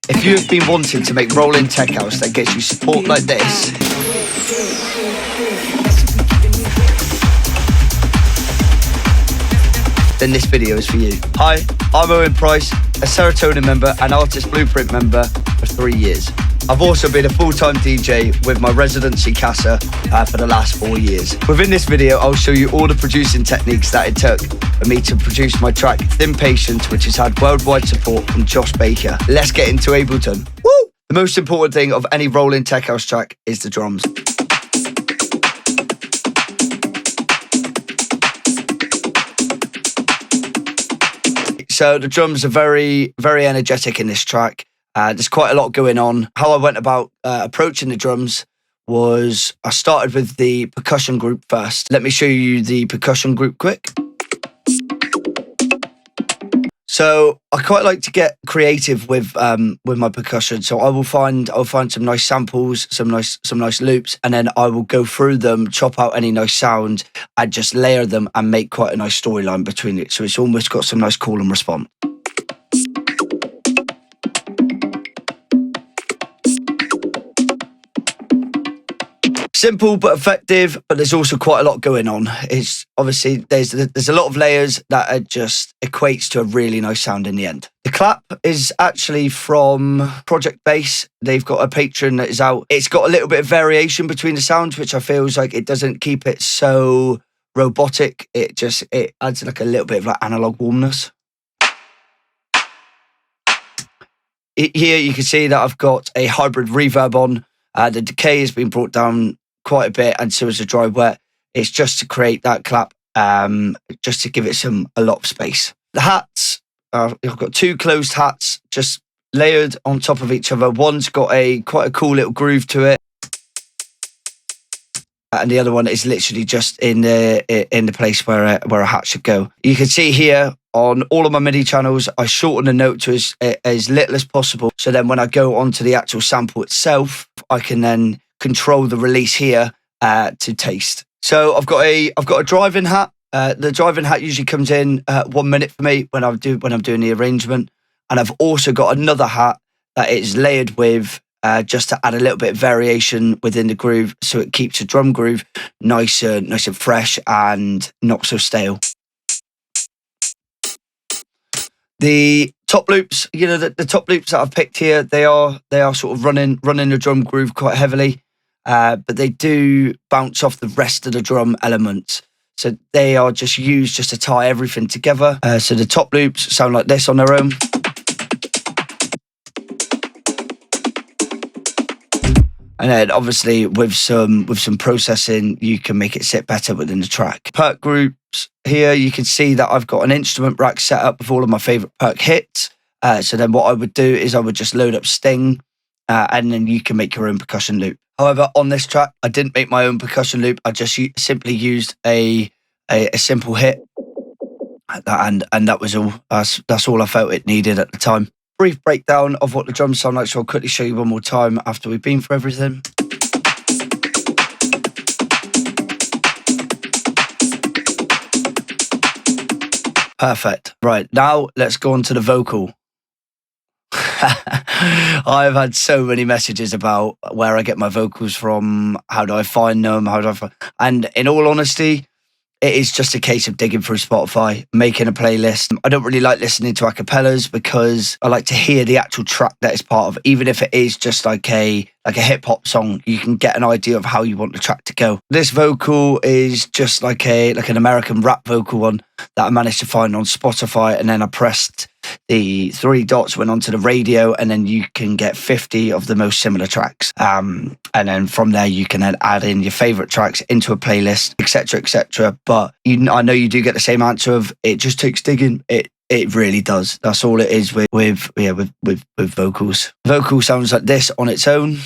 If you have been wanting to make rolling tech house that gets you support like this, then this video is for you. Hi, I'm Owen Price, a Serotonin member and Artist Blueprint member for 3 years. I've also been a full-time DJ with my residency Casa for the last 4 years. Within this video, I'll show you all the producing techniques that it took for me to produce my track Thin Patience, which has had worldwide support from Josh Baker. Let's get into Ableton. Woo! The most important thing of any rolling tech house track is the drums. So the drums are very, very energetic in this track. There's quite a lot going on. How I went about approaching the drums was I started with the percussion group first. Let me show you the percussion group quick. So I quite like to get creative with my percussion. So I'll find some nice samples, some nice loops, and then I will go through them, chop out any nice sound, and just layer them and make quite a nice storyline between it. So it's almost got some nice call and response. Simple but effective, but there's also quite a lot going on. It's obviously there's a lot of layers that are just equates to a really nice sound in the end. The clap is actually from Project Bass. They've got a Patreon that is out. It's got a little bit of variation between the sounds, which I feels like it doesn't keep it so robotic. It adds like a little bit of like analog warmness. Here you can see that I've got a hybrid reverb on. The decay has been brought down quite a bit, and so is the dry wet. It's just to create that clap, just to give it a lot of space. The hats, I've got two closed hats just layered on top of each other. One's got quite a cool little groove to it, and the other one is literally just in the place where a hat should go. You can see here on all of my MIDI channels, I shorten the note to as little as possible. So then when I go onto the actual sample itself, I can then control the release here to taste. So I've got a driving hat. The driving hat usually comes in 1 minute for me when I'm doing the arrangement. And I've also got another hat that is layered with just to add a little bit of variation within the groove, so it keeps the drum groove nice and fresh and not so stale. The top loops, the top loops that I've picked here, they are sort of running the drum groove quite heavily, but they do bounce off the rest of the drum elements. So they are just used just to tie everything together. So the top loops sound like this on their own. And then obviously with some processing, you can make it sit better within the track. Perk groups here, you can see that I've got an instrument rack set up with all of my favorite perk hits. So then what I would do is I would just load up Sting, and then you can make your own percussion loop. However, on this track, I didn't make my own percussion loop. I just simply used a simple hit, and that was all. That's all I felt it needed at the time. Brief breakdown of what the drums sound like, so I'll quickly show you one more time after we've been through everything. Perfect. Right, now let's go on to the vocal. I've had so many messages about where I get my vocals from, how do I find them, and in all honesty, it is just a case of digging through Spotify, making a playlist. I don't really like listening to acapellas because I like to hear the actual track that it's part of. Even if it is just like a hip hop song, you can get an idea of how you want the track to go. This vocal is just like an American rap vocal one that I managed to find on Spotify, and then I pressed the 3 dots, went onto the radio, and then you can get 50 of the most similar tracks. And then from there, you can then add in your favorite tracks into a playlist, etc., etc. But I know you do get the same answer of it just takes digging. It really does. That's all it is with vocals. Vocal sounds like this on its own.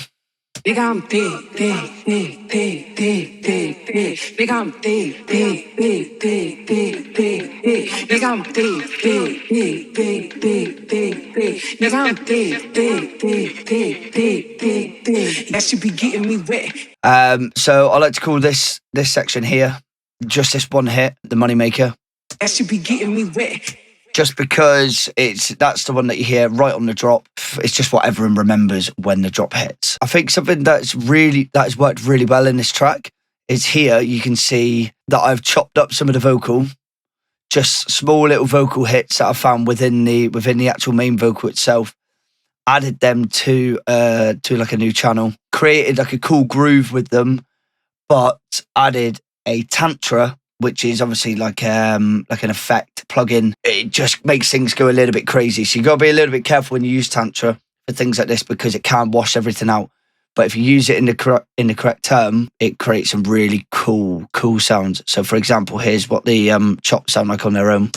Big I'm big, big, big, big, big, big, big. Big I'm big, big, big, big, big, big, big. Big I'm big, big, big, big, big, big, big. Big I'm big, big, big, big, big, big, big. That should be getting me wet. So I like to call this section here just this one hit, the moneymaker. That should be getting me wet. just because that's the one that you hear right on the drop. It's just what everyone remembers when the drop hits. I think something that has worked really well in this track is here you can see that I've chopped up some of the vocal, just small little vocal hits that I found within the actual main vocal itself, added them to like a new channel, created like a cool groove with them, but added a tantra, which is obviously like an effect plugin. It just makes things go a little bit crazy. So you got to be a little bit careful when you use tantra for things like this, because it can wash everything out. But if you use it in the correct term, it creates some really cool sounds. So for example, here's what the chops sound like on their own.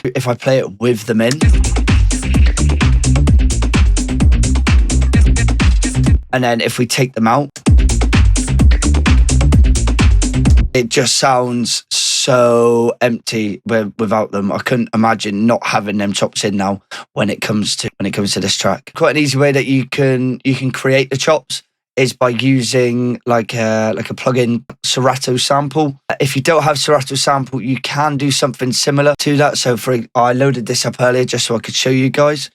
If I play it with them in, and then if we take them out, it just sounds so empty without them. I couldn't imagine not having them chops in now when it comes to this track. Quite an easy way that you can create the chops is by using like a plugin Serato sample. If you don't have Serato sample, you can do something similar to that. So I loaded this up earlier just so I could show you guys.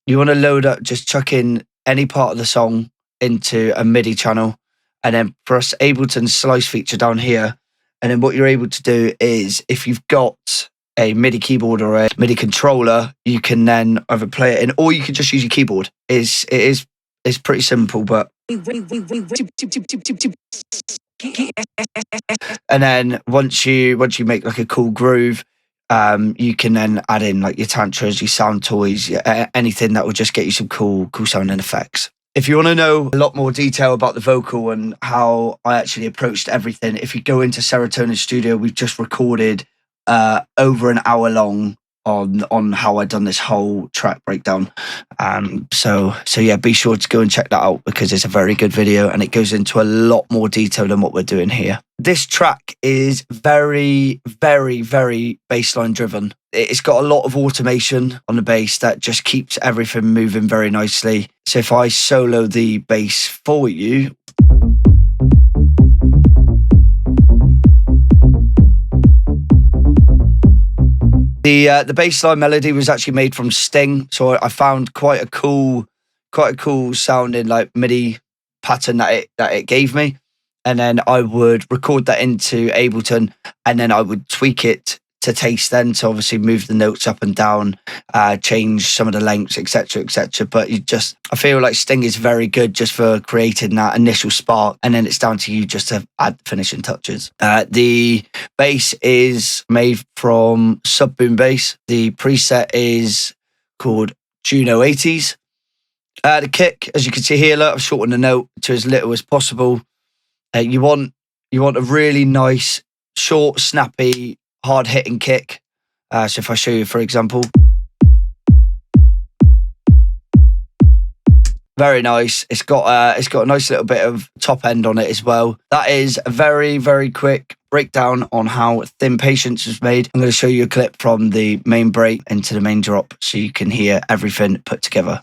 You want to load up, just chuck in any part of the song into a MIDI channel, and then press Ableton slice feature down here. And then what you're able to do is, if you've got a MIDI keyboard or a MIDI controller, you can then either play it in, or you can just use your keyboard. It's pretty simple, but. And then once you make like a cool groove, you can then add in like your tantras, your sound toys, anything that will just get you some cool sounding effects. If you want to know a lot more detail about the vocal and how I actually approached everything, if you go into Serotonin Studio, we've just recorded over an hour long on how I done this whole track breakdown. So yeah, be sure to go and check that out, because it's a very good video and it goes into a lot more detail than what we're doing here. This track is very, very, very bassline driven. It's got a lot of automation on the bass that just keeps everything moving very nicely. So if I solo the bass for you, the bassline melody was actually made from Sting, so I found quite a cool sounding like MIDI pattern that it gave me, and then I would record that into Ableton, and then I would tweak it to taste then, so obviously move the notes up and down, change some of the lengths, etc. But I feel like Sting is very good just for creating that initial spark, and then it's down to you just to add finishing touches. The bass is made from Subboom bass. The preset is called Juno 80s. The kick, as you can see here, look, I've shortened the note to as little as possible. You want a really nice, short, snappy, hard-hitting kick. So if I show you, for example, very nice. It's got a nice little bit of top end on it as well. That is a very, very quick breakdown on how Thin Patience was made. I'm going to show you a clip from the main break into the main drop so you can hear everything put together.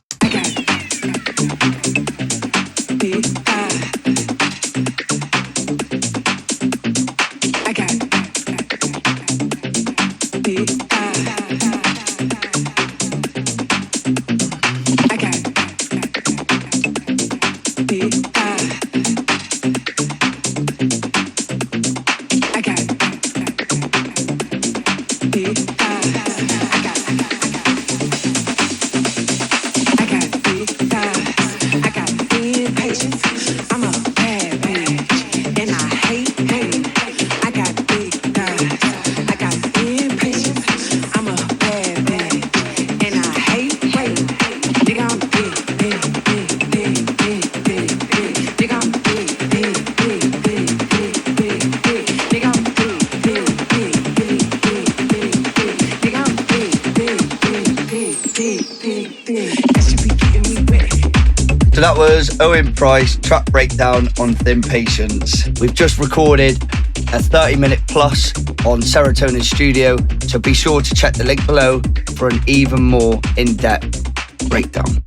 So that was Owen Price, track breakdown on Thin Patience. We've just recorded a 30-minute plus on Serotonin Studio, so be sure to check the link below for an even more in-depth breakdown.